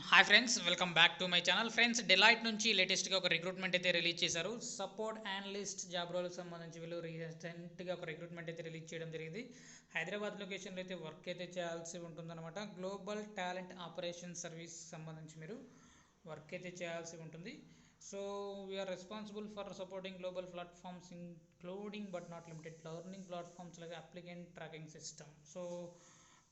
Hi friends, welcome back to my channel. Friends, delight నుంచి లేటెస్ట్గా ఒక రిక్రూట్మెంట్ అయితే రిలీజ్ చేశారు. సపోర్ట్ అనలిస్ట్ జాబ్ రోల్కి సంబంధించి వీళ్ళు రీసెంట్గా ఒక రిక్రూట్మెంట్ అయితే రిలీజ్ చేయడం జరిగింది. హైదరాబాద్ లొకేషన్లో అయితే వర్క్ అయితే చేయాల్సి ఉంటుందన్నమాట. గ్లోబల్ టాలెంట్ ఆపరేషన్ సర్వీస్ సంబంధించి మీరు వర్క్ అయితే చేయాల్సి ఉంటుంది. So we are responsible for supporting global platforms including but not limited learning platforms like applicant tracking system. So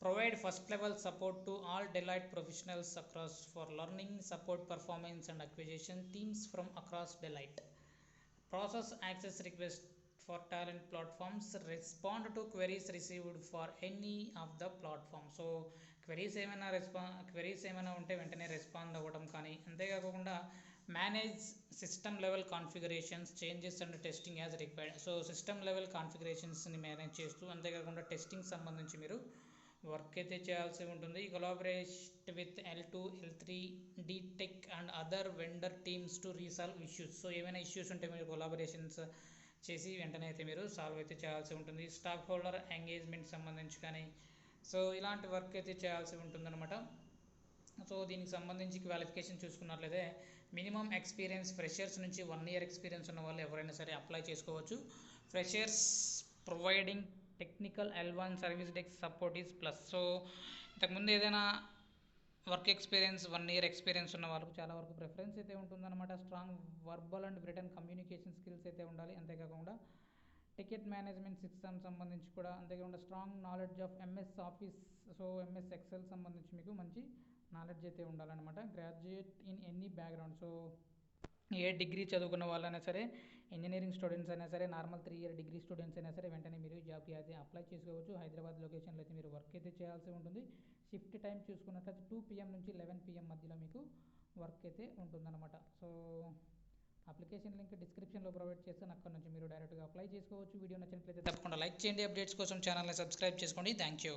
provide first level support to all Deloitte professionals across for learning, support, performance and acquisition teams from across Deloitte. Process access request for talent platforms, respond to queries received for any of the platform. So queries ఏమైనా ఉంటే వెంటనే respond అవ్వడం కానీ, అంతేకాకుండా manage system level configurations changes and testing as required. So system level కాన్ఫిగరేషన్స్ని manage చేస్తూ, అంతేకాకుండా testing సంబంధించి మీరు వర్క్ అయితే చేయాల్సి ఉంటుంది. Collaborate with L2, L3, DTech and other vendor teams to resolve issues. So ఏమైనా ఇష్యూస్ ఉంటే మీరు కొలాబరేషన్స్ చేసి వెంటనే అయితే మీరు సాల్వ్ అయితే చేయాల్సి ఉంటుంది. స్టాక్ హోల్డర్ ఎంగేజ్మెంట్ సంబంధించి కానీ, సో ఇలాంటి వర్క్ అయితే చేయాల్సి ఉంటుందన్నమాట. సో దీనికి సంబంధించి క్వాలిఫికేషన్ చూసుకున్నట్లయితే మినిమం ఎక్స్పీరియన్స్ ఫ్రెషర్స్ నుంచి 1 year ఎక్స్పీరియన్స్ ఉన్న వాళ్ళు ఎవరైనా సరే అప్లై చేసుకోవచ్చు. Freshers providing technical L1 service desk support is plus. So ఇంతకుముందు ఏదైనా వర్క్ ఎక్స్పీరియన్స్ 1 year ఎక్స్పీరియన్స్ ఉన్న వాళ్ళకు చాలా వరకు ప్రిఫరెన్స్ అయితే ఉంటుందన్నమాట. Strong verbal and written communication skills అయితే ఉండాలి. అంతేకాకుండా టికెట్ మేనేజ్మెంట్ సిస్టమ్ సంబంధించి కూడా, అంతేకాకుండా strong knowledge of MS office, so MS Excel సంబంధించి మీకు మంచి నాలెడ్జ్ అయితే ఉండాలన్నమాట. Graduate in any background. So ఏ డిగ్రీ చదువుకున్న వాళ్ళైనా సరే, ఇంజనీరింగ్ స్టూడెంట్స్ అయినా సరే, నార్మల్ 3 year డిగ్రీ స్టూడెంట్స్ అయినా సరే వెంటనే మీరు జాబ్కి అయితే అప్లై చేసుకోవచ్చు. హైదరాబాద్ లొకేషన్లో అయితే మీరు వర్క్ అయితే చేయాల్సి ఉంటుంది. షిఫ్ట్ టైం చూసుకున్నట్లయితే 2 PM నుంచి 11 PM మధ్యలో మీకు వర్క్ అయితే ఉంటుందన్నమాట. సో అప్లికేషన్ లింక్ డిస్క్రిప్షన్లో ప్రొవైడ్ చేస్తాను, అక్కడ నుంచి మీరు డైరెక్ట్గా అప్లై చేసుకోవచ్చు. వీడియో నచ్చినట్లయితే తప్పకుండా లైక్ చేయండి. అప్డేట్స్ కోసం ఛానల్ని సబ్స్క్రైబ్ చేసుకోండి. Thank you.